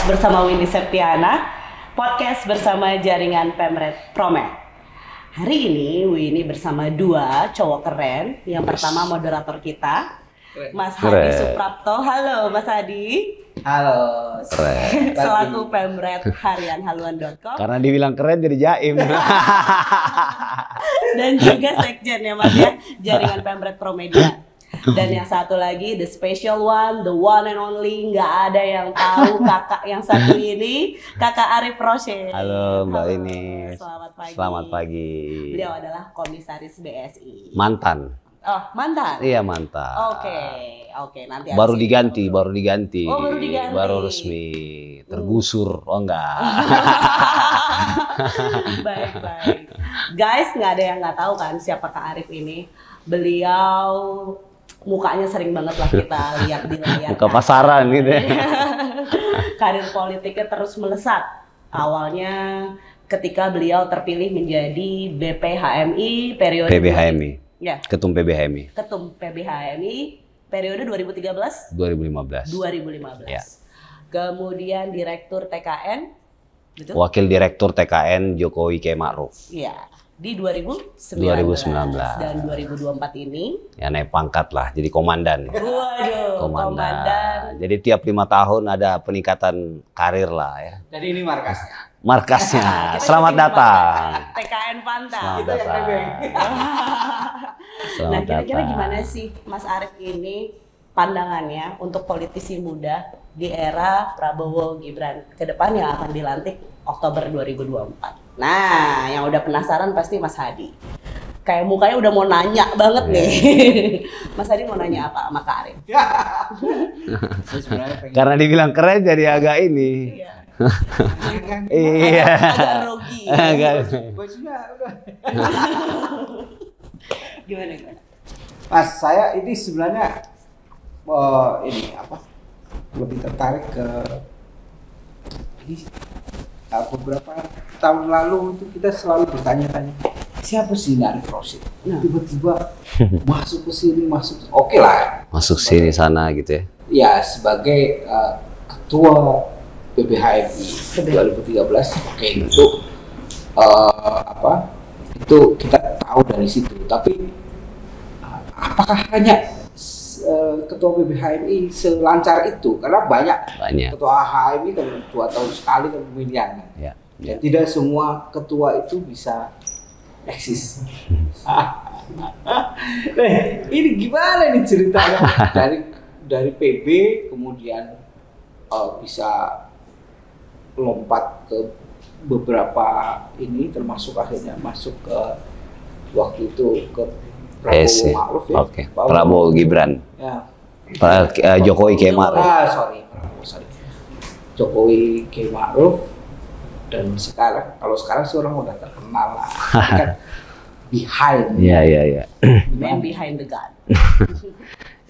bersama Windy Septiana, podcast bersama jaringan Pemret Promed. Hari ini Windy bersama dua cowok keren. Yang pertama moderator kita, Mas Hadi Suprapto. Halo Mas Hadi. Halo. Selaku Pemret Harian Haluan.com. Karena dibilang keren jadi jaim. Dan juga sekjen ya Mas ya, jaringan Pemret Promedia. Dan yang satu lagi, the special one, the one and only, nggak ada yang tahu kakak yang satu ini, kakak Arif Rosyid. Halo Mbak ini. Selamat pagi. Selamat pagi. Beliau adalah komisaris BSI. Mantan. Oh, mantan? Iya mantan. Oke, nanti. Baru diganti. Oh, baru diganti. Baru resmi. Tergusur, oh enggak. Baik. Guys, nggak ada yang nggak tahu kan siapa Kak Arif ini. Beliau mukanya sering banget lah kita lihat di layar. Buka pasaran gitu ya. Karir politiknya terus melesat. Awalnya ketika beliau terpilih menjadi BPHMI periode PBHMI. Ya. Ketum PBHMI. Ketum PBHMI periode 2013 2015. Ya. Kemudian Direktur TKN, betul? Wakil Direktur TKN Jokowi K. Ma'ruf. Iya. Di 2019 dan 2024 ini ya naik pangkat lah jadi komandan. Waduh, komandan. Jadi tiap 5 tahun ada peningkatan karir lah ya. Jadi ini markasnya. Markasnya. Selamat datang. TKN Pantai. Selamat datang. Nah, kira-kira gimana sih Mas Arif ini pandangannya untuk politisi muda di era Prabowo Gibran ke depan yang akan dilantik Oktober 2024. Nah, yang udah penasaran pasti Mas Hadi. Kayak mukanya udah mau nanya banget nih. Mas Hadi mau nanya apa sama Kak Arif? Karena dibilang keren jadi agak ini. Iya. Agak grogi. Bajunya udah. Gimana? Mas, saya ini sebenarnya ini apa? Lebih tertarik ke ini beberapa tahun lalu itu kita selalu bertanya-tanya siapa sih Arif Rosyid? Tiba-tiba masuk ke sini, oke lah. Masuk sini sana gitu ya? Ya sebagai ketua PBHMI 2013, oke itu itu kita tahu dari situ. Tapi apakah hanya ketua PBHMI selancar itu? Karena banyak. Ketua HMI kan 2 tahun sekali kan pemilihan kan. Ya. Tidak semua ketua itu bisa eksis. Ini gimana nih ceritanya dari PB kemudian bisa lompat ke beberapa ini termasuk akhirnya masuk ke waktu itu ke Prabowo Ma'ruf ya. Oke. Prabowo Gibran. Ya. Jokowi K. Ma'ruf. Jokowi K. Ma'ruf. Dan sekarang, kalau sekarang sih orang udah terkenal lah. Kan behind. Iya. Man behind the gun.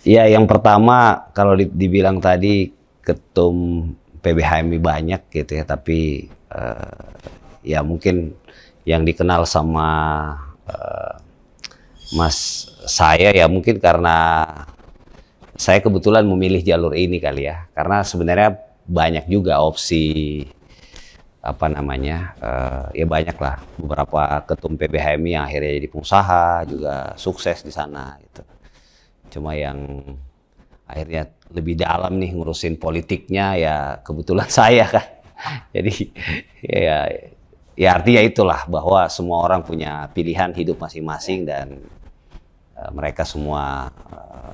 Ya, yang pertama kalau dibilang tadi ketum PBHMI banyak gitu ya, tapi ya mungkin yang dikenal sama Mas saya ya mungkin karena saya kebetulan memilih jalur ini kali ya, karena sebenarnya banyak juga opsi apa namanya ya banyak lah beberapa ketum PBHMI yang akhirnya jadi pengusaha juga sukses di sana gitu. Cuma yang akhirnya lebih dalam nih ngurusin politiknya ya kebetulan saya kan. Jadi ya artinya itulah bahwa semua orang punya pilihan hidup masing-masing dan mereka semua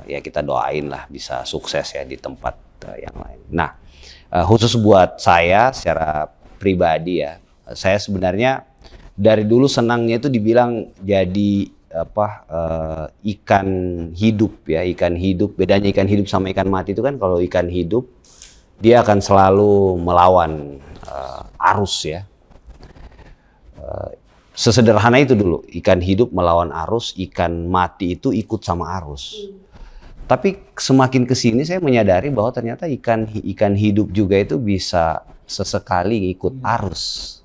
ya kita doain lah bisa sukses ya di tempat yang lain. Nah, khusus buat saya secara pribadi ya, saya sebenarnya dari dulu senangnya itu dibilang jadi ikan hidup ya, ikan hidup. Bedanya ikan hidup sama ikan mati itu kan kalau ikan hidup dia akan selalu melawan arus ya. Sesederhana itu dulu, ikan hidup melawan arus, ikan mati itu ikut sama arus. Tapi semakin kesini saya menyadari bahwa ternyata ikan hidup juga itu bisa sesekali ikut arus,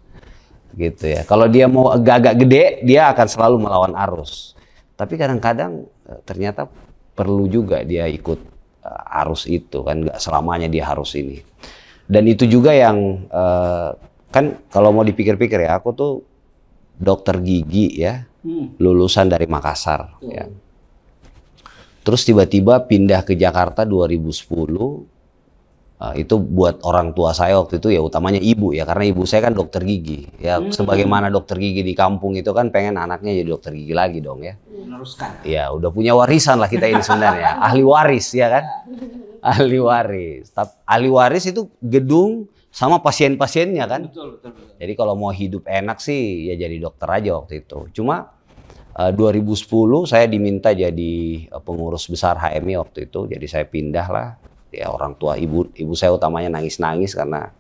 gitu ya. Kalau dia mau agak-agak gede, dia akan selalu melawan arus. Tapi kadang-kadang ternyata perlu juga dia ikut arus itu kan, nggak selamanya dia harus ini. Dan itu juga yang kan kalau mau dipikir-pikir ya, aku tuh dokter gigi ya, lulusan dari Makassar. Ya. Terus tiba-tiba pindah ke Jakarta 2010. Itu buat orang tua saya waktu itu ya utamanya ibu ya, karena ibu saya kan dokter gigi. Ya sebagaimana dokter gigi di kampung itu kan pengen anaknya jadi dokter gigi lagi dong ya. Meneruskan. Ya udah punya warisan lah kita ini sebenarnya, ahli waris ya kan. Ahli waris. Ahli waris itu gedung sama pasien-pasiennya kan. Betul, betul, betul. Jadi kalau mau hidup enak sih ya jadi dokter aja waktu itu. Cuma 2010 saya diminta jadi pengurus besar HMI waktu itu. Jadi saya pindah lah. Ya orang tua ibu saya utamanya nangis-nangis karena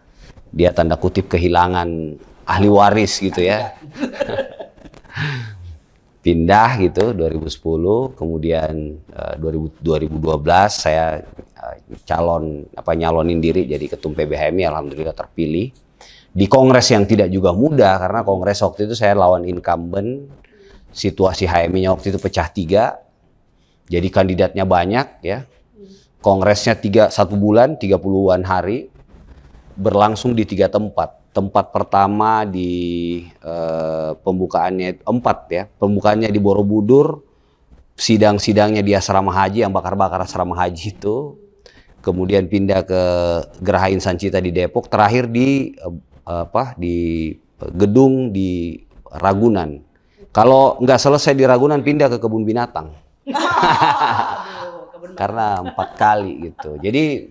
dia tanda kutip kehilangan ahli waris gitu ya. Pindah gitu 2010, kemudian 2012 saya nyalonin diri jadi ketum PBHMI, alhamdulillah terpilih. Di kongres yang tidak juga mudah karena kongres waktu itu saya lawan incumbent, situasi HMI-nya waktu itu pecah 3. Jadi kandidatnya banyak ya. Kongresnya 1 bulan, 30-an hari, berlangsung di 3 tempat. Tempat pertama di pembukaannya 4 ya. Pembukaannya di Borobudur, sidang-sidangnya di asrama haji yang bakar-bakar asrama haji itu. Kemudian pindah ke Geraha Insan Cita di Depok, terakhir di gedung di Ragunan. Kalau nggak selesai di Ragunan pindah ke kebun binatang. Karena 4 kali gitu. Jadi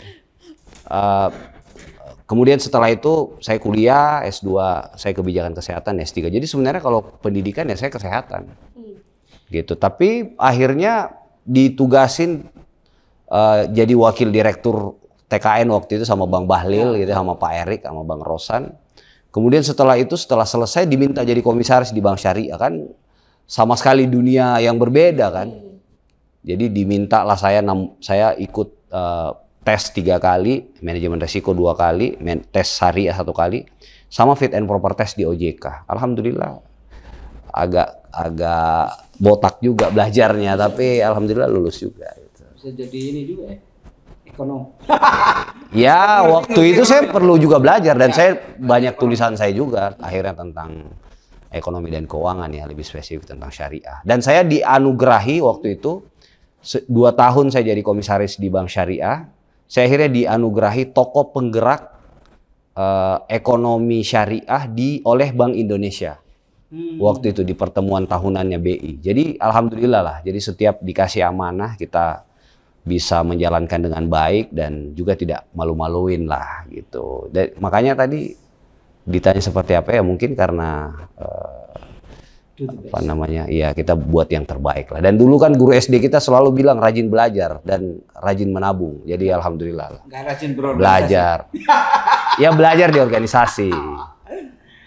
kemudian setelah itu saya kuliah S2, saya kebijakan kesehatan S3. Jadi sebenarnya kalau pendidikan ya saya kesehatan. Gitu. Tapi akhirnya ditugasin jadi wakil direktur TKN waktu itu sama Bang Bahlil gitu, sama Pak Erik, sama Bang Rosan. Kemudian setelah itu setelah selesai diminta jadi komisaris di Bank Syariah, kan sama sekali dunia yang berbeda kan. Jadi diminta lah saya ikut tes 3 kali, manajemen resiko 2 kali, tes syariah 1 kali, sama fit and proper test di OJK. Alhamdulillah agak botak juga belajarnya, tapi alhamdulillah lulus juga. Gitu. Bisa jadi ini juga ya, ekonom. Ya waktu itu saya perlu juga belajar dan saya banyak tulisan saya juga akhirnya tentang ekonomi dan keuangan ya, lebih spesifik tentang syariah. Dan saya dianugerahi waktu itu 2 tahun saya jadi komisaris di Bank Syariah. Saya akhirnya dianugerahi tokoh penggerak ekonomi syariah oleh Bank Indonesia. Waktu itu di pertemuan tahunannya BI. Jadi alhamdulillah lah. Jadi setiap dikasih amanah kita bisa menjalankan dengan baik dan juga tidak malu-maluin lah gitu. Dan makanya tadi ditanya seperti apa ya, mungkin karena ya kita buat yang terbaik lah. Dan dulu kan guru SD kita selalu bilang rajin belajar dan rajin menabung. Jadi alhamdulillah lah. Nggak rajin berorganisasi. Belajar. Ya belajar di organisasi.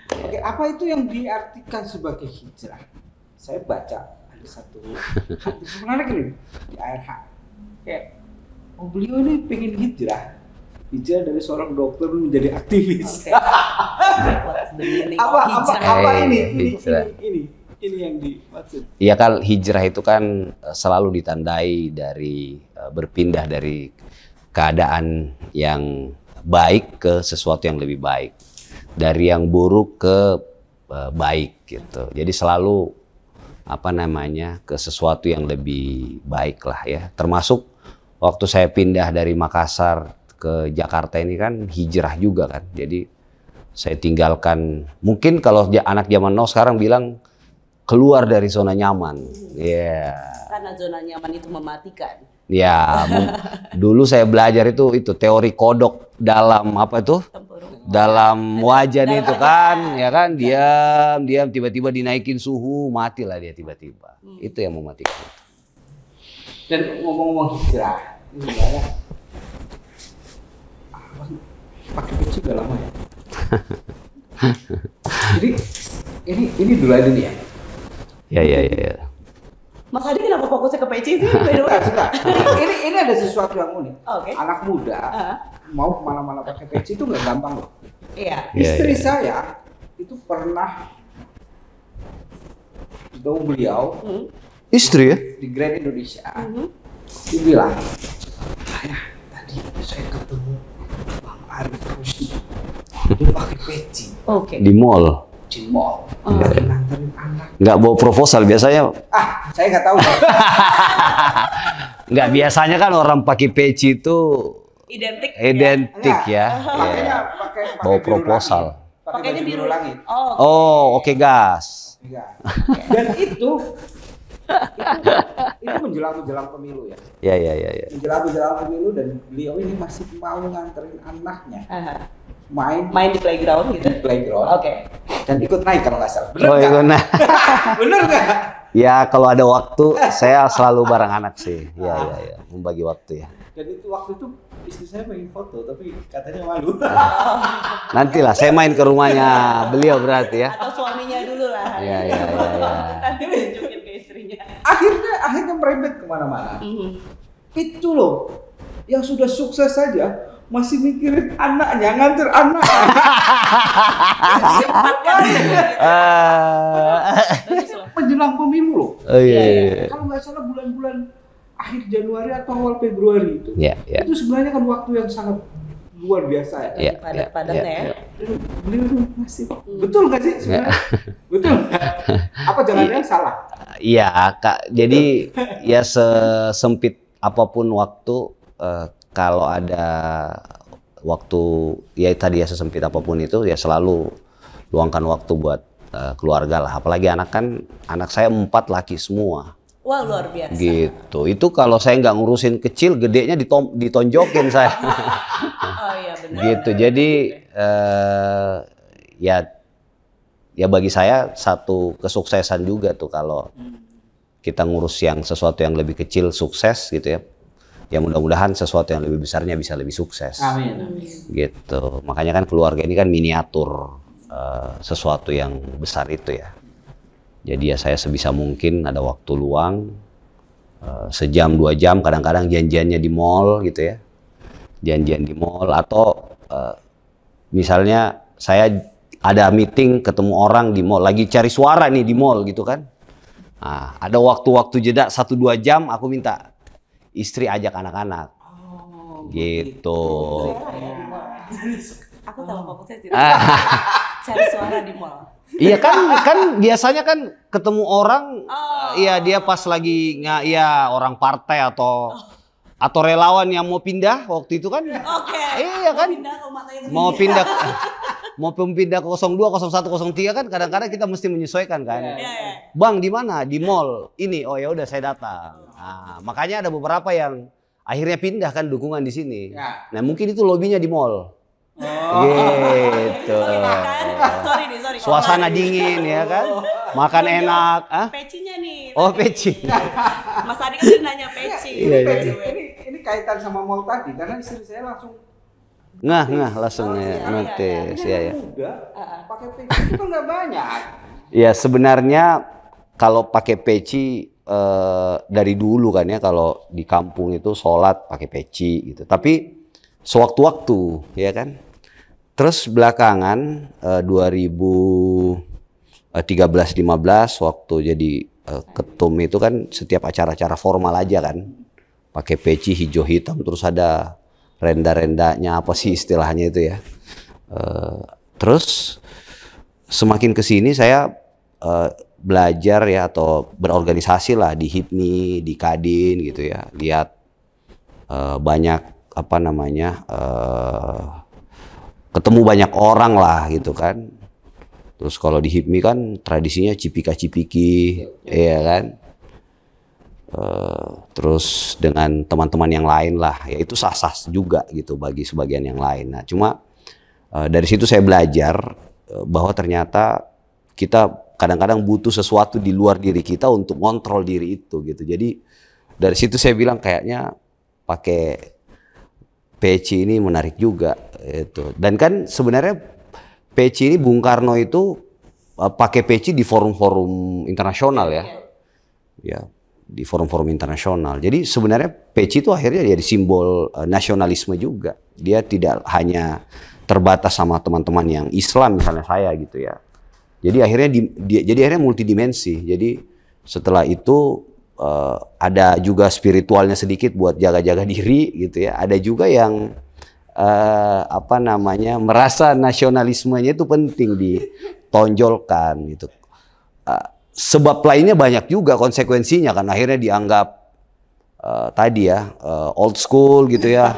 Oke, apa itu yang diartikan sebagai hijrah? Saya baca ada satu artikel menarik ini di ARH. Kayak, beliau ini pengen hijrah dari seorang dokter menjadi aktivis. Apa ini yang dimaksud? Iya kan, hijrah itu kan selalu ditandai dari berpindah dari keadaan yang baik ke sesuatu yang lebih baik, dari yang buruk ke baik gitu. Jadi selalu ke sesuatu yang lebih baik lah ya. Termasuk waktu saya pindah dari Makassar ke Jakarta ini kan hijrah juga kan. Jadi saya tinggalkan, mungkin kalau anak zaman now sekarang bilang keluar dari zona nyaman. Ya. Yeah. Karena zona nyaman itu mematikan. Ya, dulu saya belajar itu teori kodok dalam apa itu? Dalam wajan itu kan, ya kan, diam tiba-tiba dinaikin suhu, matilah dia tiba-tiba. Itu yang mematikan. Dan ngomong-ngomong hijrah, ini sebenarnya pakai peci udah lama ya. Jadi ini dulu aja nih ya. Ya. Mas Adi kenapa fokusnya ke peci sih? Ini ada sesuatu yang unik. Okay. Anak muda mau kemana-mana pakai peci itu nggak gampang loh. Iya. Istri saya itu pernah ketemu beliau. Istri ya? Di Grand Indonesia. Dia bilang, ayah tadi saya ketemu Bang Arif Rusdi. Dia pakai peci Oke. Di mall. di mall. Lagi nganterin anak. Nggak bawa proposal biasanya. Saya nggak tahu. Nggak, biasanya kan orang pakai peci itu Identik. identik ya. Makanya pakai Bawa biru proposal. langit. Pakai Pakainya baju biru langit. Oh. Oh, oke gas. Iya. Dan itu menjelang pemilu ya. Ya. Menjelang pemilu dan beliau ini masih mau nganterin anaknya Aha. main Di playground gitu. di playground. Oke. Dan ikut naik kalau nggak salah. Bener Oh, nggak? itu nah. Bener nggak? Ya, kalau ada waktu saya selalu bareng anak sih. Ya, membagi waktu ya. Dan itu waktu itu istri saya pengen foto tapi katanya malu. Nantilah saya main ke rumahnya beliau berarti ya. Atau suaminya dulu lah. Iya. Nanti tunjukin ke istrinya. akhirnya merembet kemana-mana. Itu loh yang sudah sukses saja masih mikirin anaknya, nganter anak. Menjelang pemilu loh. Oh iya. Kalau nggak salah bulan-bulan akhir Januari atau awal Februari itu. Iya. Itu sebenarnya kan waktu yang sangat luar biasa ya. Iya. Padat-padatnya ya. Dan beliau masih betul nggak sih sebenarnya? Betul. Apa jangan-jangan salah? Iya, Kak. Jadi ya sesempit apapun waktu, kalau ada waktu ya tadi ya sesempit apapun itu ya selalu luangkan waktu buat keluarga lah. Apalagi anak saya 4 laki semua. Wah, luar biasa. Gitu. Itu kalau saya nggak ngurusin kecil, gedenya ditonjokin saya. Oh iya benar. Gitu. Jadi ya bagi saya satu kesuksesan juga tuh kalau kita ngurus sesuatu yang lebih kecil sukses gitu ya. Ya mudah-mudahan sesuatu yang lebih besarnya bisa lebih sukses. Amin. Gitu. Makanya kan keluarga ini kan miniatur sesuatu yang besar itu ya. Jadi ya saya sebisa mungkin ada waktu luang, sejam 2 jam, kadang-kadang janjiannya di mall gitu ya. Janjian di mall atau misalnya saya ada meeting ketemu orang di mall, lagi cari suara nih di mall gitu kan. Nah, ada waktu-waktu jeda 1-2 jam aku minta istri ajak anak-anak. Gitu. Aku tahu fokusnya sih. Cari suara di mall. Iya kan biasanya kan ketemu orang, iya dia pas lagi orang partai atau relawan yang mau pindah waktu itu kan. Oke. Iya kan. Mau pindah ke 02, 01, 03 kan kadang-kadang kita mesti menyesuaikan kan. Iya. Bang di mana? Di mall. Ini. Oh ya udah saya datang. Nah, makanya ada beberapa yang akhirnya pindah kan dukungan di sini. Ya. Nah, mungkin itu lobbynya di mall. Gitu. Sorry. Suasana dingin ya kan. Makan enak. Pecinya nih. Oh, peci. Mas Adi kan nanya peci. Iya. Ini kaitan sama mall tadi karena istri saya langsung langsung ya notice ya. Muda, pakai peci itu nggak banyak. Ya sebenarnya kalau pakai peci dari dulu kan ya, kalau di kampung itu sholat pakai peci gitu. Tapi sewaktu-waktu ya kan. Terus belakangan 2013-15 waktu jadi ketum itu kan setiap acara-acara formal aja kan pakai peci hijau hitam, terus ada renda-rendanya apa sih istilahnya itu ya. Terus semakin kesini saya belajar ya atau berorganisasi lah di HIPMI, di Kadin gitu ya, lihat banyak ketemu banyak orang lah gitu kan. Terus kalau di HIPMI kan tradisinya cipika-cipiki, ya kan. Terus dengan teman-teman yang lain lah, ya itu sah-sah juga gitu bagi sebagian yang lain. Nah cuma dari situ saya belajar bahwa ternyata kita kadang-kadang butuh sesuatu di luar diri kita untuk ngontrol diri itu gitu. Jadi dari situ saya bilang kayaknya pakai peci ini menarik juga itu. Dan kan sebenarnya peci ini Bung Karno itu pakai peci di forum-forum internasional ya. Ya, di forum-forum internasional. Jadi sebenarnya peci itu akhirnya jadi simbol nasionalisme juga. Dia tidak hanya terbatas sama teman-teman yang Islam misalnya saya gitu ya. Jadi akhirnya multidimensi. Jadi setelah itu ada juga spiritualnya sedikit buat jaga-jaga diri gitu ya. Ada juga yang apa namanya, merasa nasionalismenya itu penting ditonjolkan gitu. Sebab lainnya banyak juga konsekuensinya kan, akhirnya dianggap tadi ya old school gitu ya.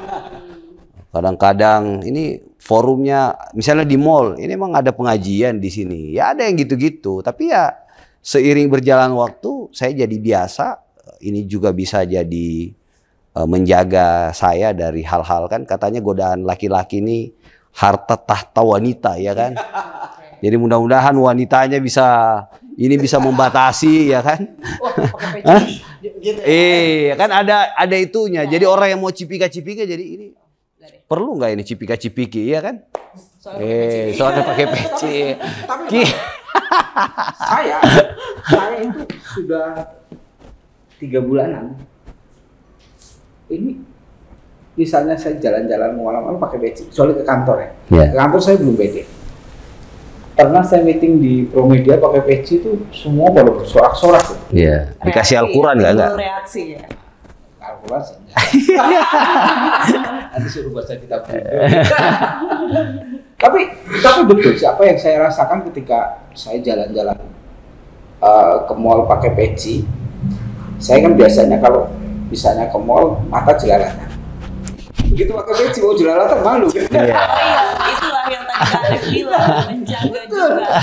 Kadang-kadang ini forumnya misalnya di mall, ini emang ada pengajian di sini, ya ada yang gitu-gitu. Tapi ya seiring berjalan waktu saya jadi biasa. Ini juga bisa jadi menjaga saya dari hal-hal, kan katanya godaan laki-laki ini harta tahta wanita ya kan. Jadi mudah-mudahan wanitanya bisa membatasi ya kan. Kan ada itunya. Jadi orang yang mau cipika-cipika jadi ini perlu nggak ini cipika-cipiki ya kan? Soalnya pakai peci. Tapi saya itu sudah 3 bulanan. Ini misalnya saya jalan-jalan malam-malam pakai peci, soalnya ke kantor ya. Ke kantor saya belum pede. Pernah saya meeting di Promedia pakai peci itu semua pada bersorak-sorak. Iya. Dikasih Al-Quran nggak? Reaksi ya. Al-Quran sih. Nanti suruh baca kitab. Tapi betul siapa yang saya rasakan ketika saya jalan-jalan ke mall pakai peci. Saya kan biasanya kalau misalnya ke mall mata jelalatan. Begitu pakai peci mau jelalatan malu. Iya, itulah yang tadi Arif bilang, menjaga juga sebenarnya.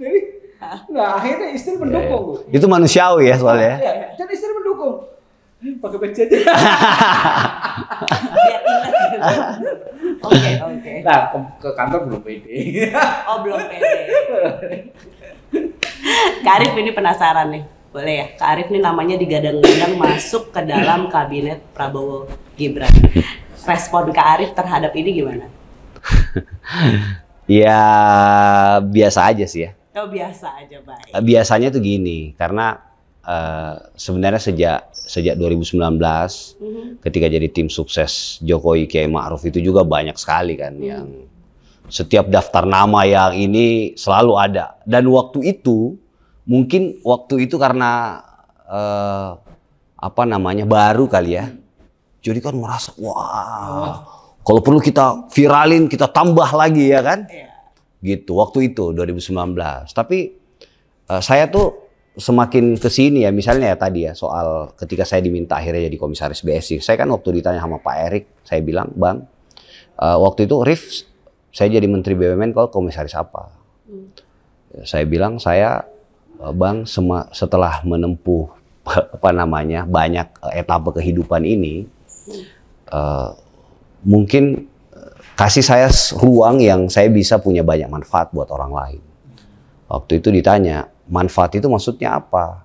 Jadi nah akhirnya istri mendukung. Itu manusiawi ya soalnya. Dan istri mendukung. Pakai peci aja. Biar ingat. Oke. Nah ke kantor belum pede. Oh belum pede. Kak Arif ini penasaran nih, boleh ya? Kak Arif ini namanya digadang-gadang masuk ke dalam kabinet Prabowo Gibran. Respon Kak Arif terhadap ini gimana? Ya biasa aja sih ya. Oh biasa aja, baik. Biasanya tuh gini, karena sebenarnya sejak 2019 ketika jadi tim sukses Jokowi Kiai Ma'ruf itu juga banyak sekali kan yang setiap daftar nama yang ini selalu ada. Dan waktu itu karena apa namanya baru kali ya. Jadi kan merasa wah, kalau perlu kita viralin, kita tambah lagi ya kan. Gitu waktu itu 2019. Tapi saya tuh semakin kesini ya, misalnya ya tadi ya soal ketika saya diminta akhirnya jadi komisaris BSI. Saya kan waktu ditanya sama Pak Erik, saya bilang, Bang, waktu itu Rif, saya jadi Menteri BUMN, kalau komisaris apa? Saya bilang, Bang, setelah menempuh banyak etapa kehidupan ini, mungkin kasih saya ruang yang saya bisa punya banyak manfaat buat orang lain. Waktu itu ditanya, manfaat itu maksudnya apa?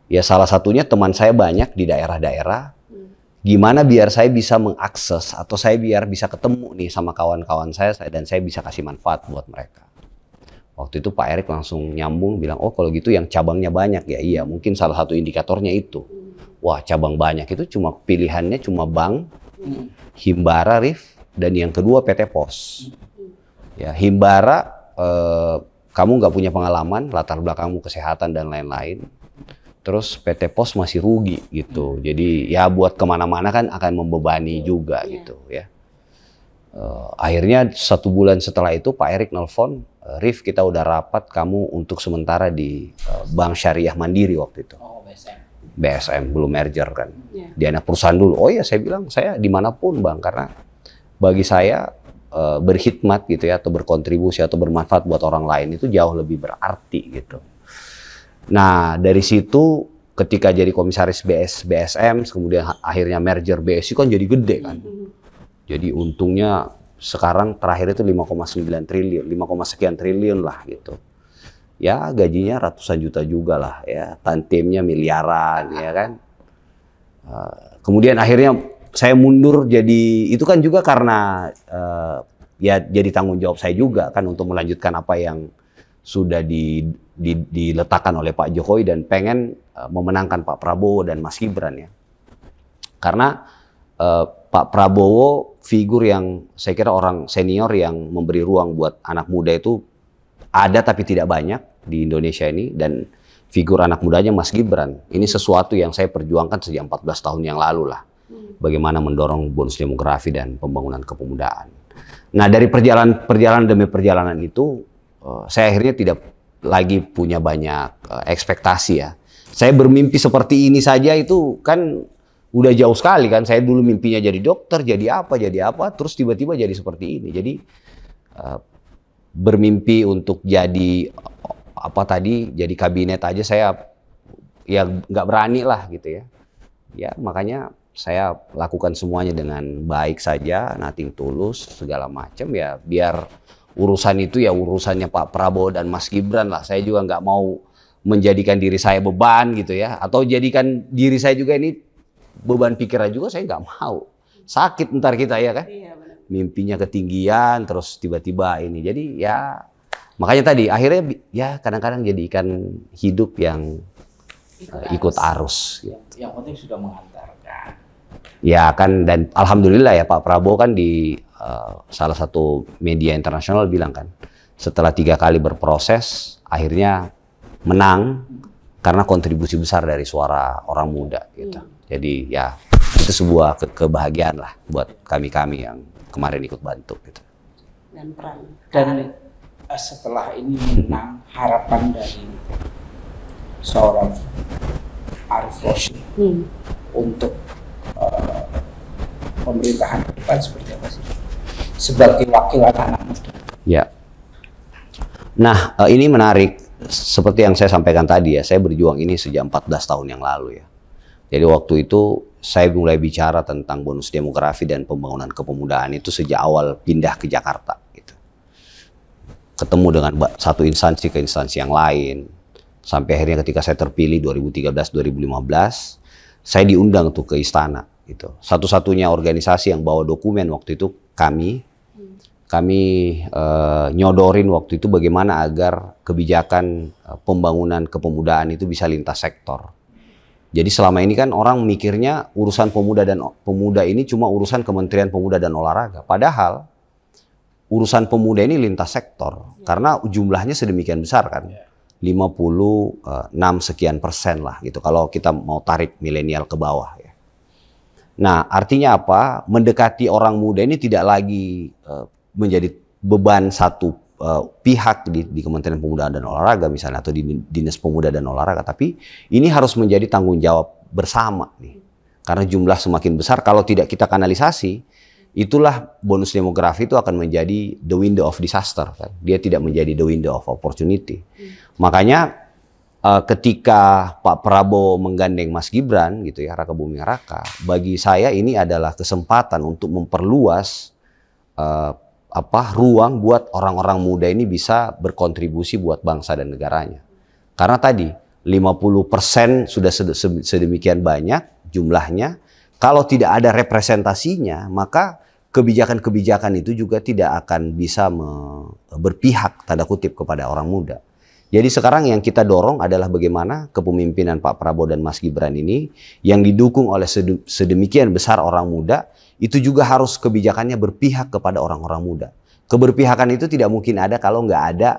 Ya salah satunya teman saya banyak di daerah-daerah. Gimana biar saya bisa mengakses atau saya biar bisa ketemu nih sama kawan-kawan saya dan saya bisa kasih manfaat buat mereka. Waktu itu Pak Erik langsung nyambung bilang, oh kalau gitu yang cabangnya banyak ya. Iya, mungkin salah satu indikatornya itu. Wah, cabang banyak itu cuma pilihannya cuma bank, Himbara, Rif, dan yang kedua PT Pos. Ya, Himbara kamu nggak punya pengalaman, latar belakangmu kesehatan dan lain-lain. Terus PT Pos masih rugi gitu. Jadi ya buat kemana-mana kan akan membebani juga gitu ya. Akhirnya 1 bulan setelah itu Pak Erik nelfon, Rif kita udah rapat kamu untuk sementara di Bank Syariah Mandiri waktu itu. Oh, BSM belum merger kan. Di anak perusahaan dulu. Oh ya saya bilang saya dimanapun Bang, karena bagi saya berkhidmat gitu ya atau berkontribusi atau bermanfaat buat orang lain itu jauh lebih berarti gitu. Nah dari situ ketika jadi komisaris BSM kemudian akhirnya merger BSI kan jadi gede kan. Jadi untungnya sekarang terakhir itu 5,9 triliun, 5, sekian triliun lah gitu. Ya gajinya ratusan juta juga lah ya, tantimnya miliaran ya kan. Kemudian akhirnya saya mundur jadi, itu kan juga karena ya jadi tanggung jawab saya juga kan untuk melanjutkan apa yang sudah diletakkan oleh Pak Jokowi dan pengen memenangkan Pak Prabowo dan Mas Gibran ya. Karena Pak Prabowo figur yang saya kira orang senior yang memberi ruang buat anak muda itu ada tapi tidak banyak di Indonesia ini, dan figur anak mudanya Mas Gibran ini sesuatu yang saya perjuangkan sejak 14 tahun yang lalu lah. bagaimana mendorong bonus demografi dan pembangunan kepemudaan. Nah, dari perjalanan demi perjalanan itu, saya akhirnya tidak lagi punya banyak ekspektasi ya. Saya bermimpi seperti ini saja itu kan udah jauh sekali kan. Saya dulu mimpinya jadi dokter, jadi apa, terus tiba-tiba jadi seperti ini. Jadi bermimpi untuk jadi jadi kabinet aja saya ya nggak berani lah gitu ya. Ya makanya saya lakukan semuanya dengan baik saja, nothing tulus, segala macam ya, biar urusan itu ya urusannya Pak Prabowo dan Mas Gibran lah. Saya juga nggak mau menjadikan diri saya beban gitu ya, atau jadikan diri saya juga ini beban pikiran juga, saya nggak mau. Sakit ntar kita ya kan, mimpinya ketinggian, terus tiba-tiba ini. Jadi ya makanya tadi akhirnya ya kadang-kadang jadi ikan hidup yang ikut arus. Yang penting sudah mengantarkan. Ya kan, dan alhamdulillah ya Pak Prabowo kan di salah satu media internasional bilang kan, setelah 3 kali berproses akhirnya menang karena kontribusi besar dari suara orang muda gitu. Jadi ya itu sebuah kebahagiaan lah buat kami yang kemarin ikut bantu gitu. Dan setelah ini menang, harapan dari seorang Arief Rashid untuk pemerintahan ke depan seperti apa sih? Sebagai wakil anak-anak muda. Ya. Nah, ini menarik. Seperti yang saya sampaikan tadi ya, saya berjuang ini sejak 14 tahun yang lalu ya. Jadi waktu itu saya mulai bicara tentang bonus demografi dan pembangunan kepemudaan itu sejak awal pindah ke Jakarta gitu. Ketemu dengan satu instansi ke instansi yang lain. Sampai akhirnya ketika saya terpilih 2013-2015, saya diundang tuh ke istana gitu. Satu-satunya organisasi yang bawa dokumen waktu itu kami nyodorin waktu itu bagaimana agar kebijakan pembangunan kepemudaan itu bisa lintas sektor. Jadi selama ini kan orang mikirnya urusan pemuda ini cuma urusan Kementerian Pemuda dan Olahraga. Padahal urusan pemuda ini lintas sektor karena jumlahnya sedemikian besar kan. 56 sekian persen lah gitu kalau kita mau tarik milenial ke bawah ya. Nah artinya apa? Mendekati orang muda ini tidak lagi menjadi beban satu pihak di Kementerian Pemuda dan Olahraga misalnya atau di Dinas Pemuda dan Olahraga, tapi ini harus menjadi tanggung jawab bersama nih. Karena jumlah semakin besar, kalau tidak kita kanalisasi, itulah bonus demografi itu akan menjadi the window of disaster kan. Dia tidak menjadi the window of opportunity. Makanya ketika Pak Prabowo menggandeng Mas Gibran gitu ya, Raka Buming Raka, bagi saya ini adalah kesempatan untuk memperluas ruang buat orang-orang muda ini bisa berkontribusi buat bangsa dan negaranya. Karena tadi 50% sudah sedemikian banyak jumlahnya, kalau tidak ada representasinya, maka kebijakan-kebijakan itu juga tidak akan bisa berpihak tanda kutip kepada orang muda. Jadi sekarang yang kita dorong adalah bagaimana kepemimpinan Pak Prabowo dan Mas Gibran ini yang didukung oleh sedemikian besar orang muda, itu juga harus kebijakannya berpihak kepada orang-orang muda. Keberpihakan itu tidak mungkin ada kalau nggak ada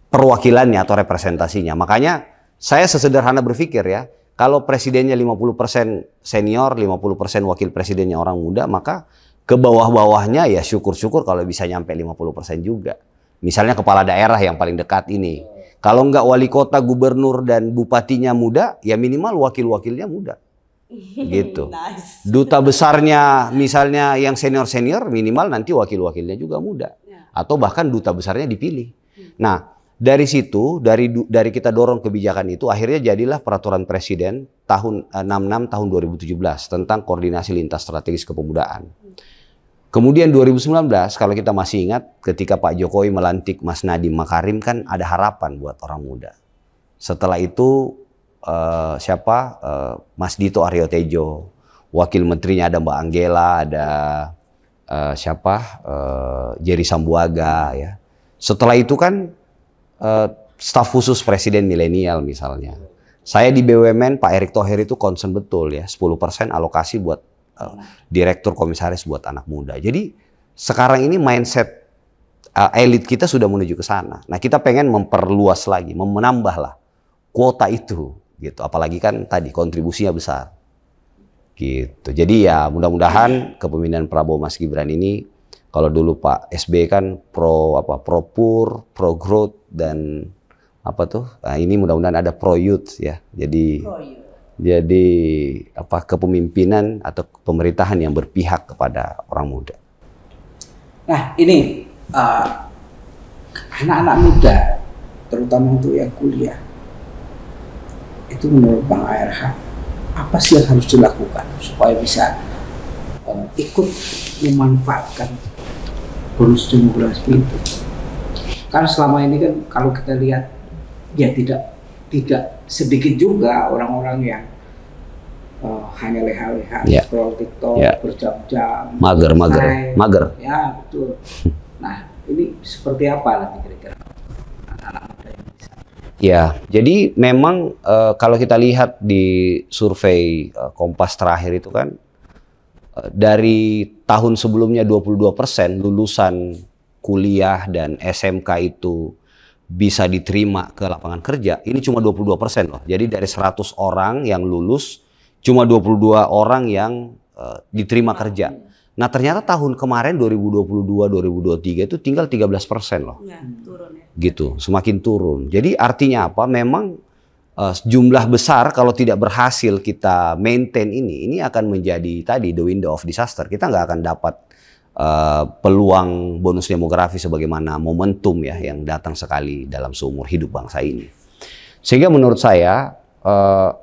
perwakilannya atau representasinya. Makanya saya sesederhana berpikir ya, kalau presidennya 50% senior, 50% wakil presidennya orang muda, maka ke bawah-bawahnya ya syukur-syukur kalau bisa nyampe 50% juga. Misalnya kepala daerah yang paling dekat ini. Kalau nggak wali kota, gubernur, dan bupatinya muda, ya minimal wakil-wakilnya muda. Gitu. Nice. Duta besarnya misalnya yang senior-senior, minimal nanti wakil-wakilnya juga muda. Atau bahkan duta besarnya dipilih. Nah, dari situ, dari kita dorong kebijakan itu, akhirnya jadilah peraturan presiden tahun 66 tahun 2017 tentang koordinasi lintas strategis kepemudaan. Kemudian 2019, kalau kita masih ingat, ketika Pak Jokowi melantik Mas Nadiem Makarim, kan ada harapan buat orang muda. Setelah itu, Mas Dito Aryo Tejo, wakil menterinya ada Mbak Anggela, ada Jerry Sambuaga, ya. Setelah itu kan staf khusus presiden milenial misalnya. Saya di BUMN, Pak Erick Thohir itu concern betul ya, 10% alokasi buat direktur komisaris buat anak muda. Jadi sekarang ini mindset elit kita sudah menuju ke sana. Nah kita pengen memperluas lagi, menambah lah kuota itu, gitu. Apalagi kan tadi kontribusinya besar. Gitu. Jadi ya mudah-mudahan kepemimpinan Prabowo Mas Gibran ini, kalau dulu Pak SBY kan pro pur, pro growth dan apa tuh? Nah, ini mudah-mudahan ada pro youth ya. Jadi kepemimpinan atau pemerintahan yang berpihak kepada orang muda. Nah ini anak-anak muda, terutama untuk yang kuliah, itu menurut Bang ARH, apa sih yang harus dilakukan supaya bisa ikut memanfaatkan bonus demografi itu? Karena selama ini kan kalau kita lihat ya tidak sedikit juga orang-orang yang hanya leha-leha scroll TikTok berjam-jam, mager. Ya betul. Nah ini seperti apa nanti kira-kira anak-anak muda yang bisa? Ya, jadi memang kalau kita lihat di survei Kompas terakhir itu kan dari tahun sebelumnya 22% lulusan kuliah dan SMK itu bisa diterima ke lapangan kerja, ini cuma 22% loh. Jadi dari 100 orang yang lulus, cuma 22 orang yang diterima kerja. Nah ternyata tahun kemarin 2022-2023 itu tinggal 13% loh. Ya, turun ya. Gitu, semakin turun. Jadi artinya apa? Memang jumlah besar kalau tidak berhasil kita maintain ini akan menjadi tadi the window of disaster. Kita nggak akan dapat peluang bonus demografi sebagaimana momentum ya yang datang sekali dalam seumur hidup bangsa ini. Sehingga menurut saya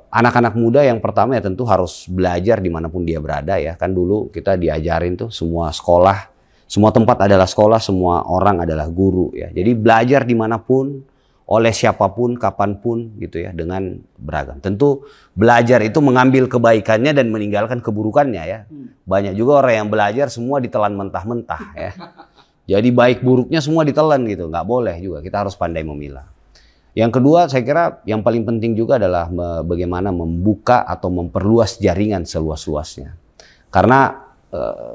anak-anak muda yang pertama ya tentu harus belajar dimanapun dia berada ya. Kan dulu kita diajarin tuh semua sekolah, semua tempat adalah sekolah, semua orang adalah guru ya. Jadi belajar dimanapun, oleh siapapun, kapanpun gitu ya, dengan beragam. Tentu belajar itu mengambil kebaikannya dan meninggalkan keburukannya ya. Banyak juga orang yang belajar semua ditelan mentah-mentah ya. Jadi baik buruknya semua ditelan gitu, nggak boleh juga. Kita harus pandai memilah. Yang kedua saya kira yang paling penting juga adalah bagaimana membuka atau memperluas jaringan seluas-luasnya. Karena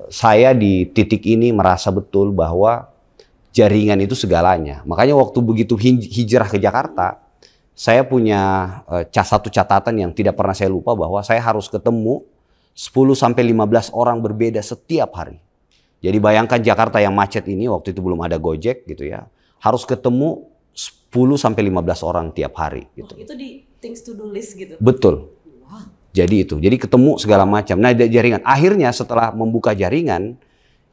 saya di titik ini merasa betul bahwa jaringan itu segalanya. Makanya waktu begitu hijrah ke Jakarta, saya punya satu catatan yang tidak pernah saya lupa bahwa saya harus ketemu 10-15 orang berbeda setiap hari. Jadi bayangkan Jakarta yang macet ini, waktu itu belum ada Gojek gitu ya, harus ketemu 10-15 orang tiap hari. Gitu. Itu di things to do list gitu? Betul. Wow. Jadi itu, jadi ketemu segala macam. Nah jaringan, akhirnya setelah membuka jaringan,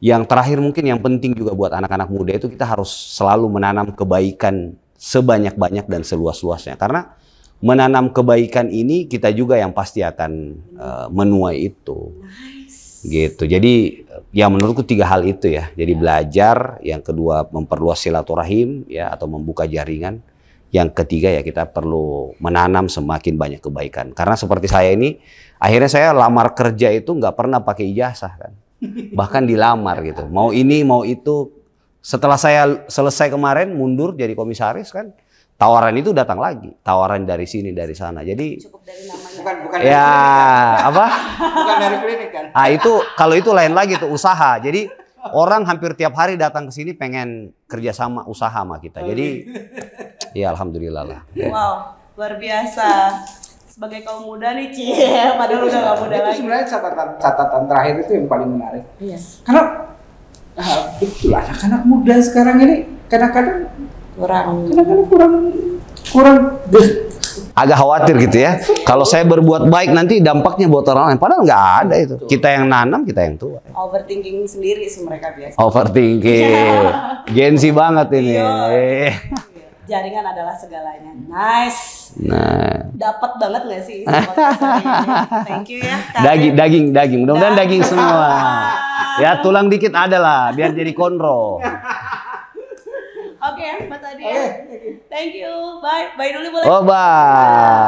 yang terakhir mungkin yang penting juga buat anak-anak muda itu kita harus selalu menanam kebaikan sebanyak-banyak dan seluas-luasnya. Karena menanam kebaikan ini kita juga yang pasti akan menuai itu. Nice. Gitu. Jadi ya menurutku 3 hal itu ya. Jadi belajar, yang kedua memperluas silaturahim ya atau membuka jaringan. Yang ketiga ya kita perlu menanam semakin banyak kebaikan. Karena seperti saya ini, akhirnya saya lamar kerja itu nggak pernah pakai ijazah kan. Bahkan dilamar gitu, mau ini mau itu. Setelah saya selesai kemarin mundur jadi komisaris kan, tawaran itu datang lagi, tawaran dari sini dari sana. Jadi cukup dari namanya. Bukan ya dari klinik. apa? Bukan dari klinik kan? Ah itu kalau itu lain lagi tuh usaha. Jadi orang hampir tiap hari datang ke sini pengen kerjasama usaha sama kita. Jadi ya alhamdulillah lah. Wow, luar biasa. Sebagai kaum muda nih, padahal udah gak muda itu lagi. sebenarnya catatan terakhir itu yang paling menarik. Iya. Karena betul anak-anak muda sekarang ini kadang-kadang kurang Agak khawatir gitu ya. Kalau saya berbuat baik nanti dampaknya buat orang lain. Padahal nggak ada itu. Kita yang nanam, kita yang tua. Overthinking sendiri sih mereka biasa. Overthinking. Gensi banget ini. Jaringan adalah segalanya. Nice. Nah. Dapat banget nggak sih? Thank you ya. Daging. Mudah-mudahan daging semua. Ya tulang dikit ada lah, biar jadi konro. Oke, Mas Adi. Thank you. Bye. Bye dulu boleh. Oh bye.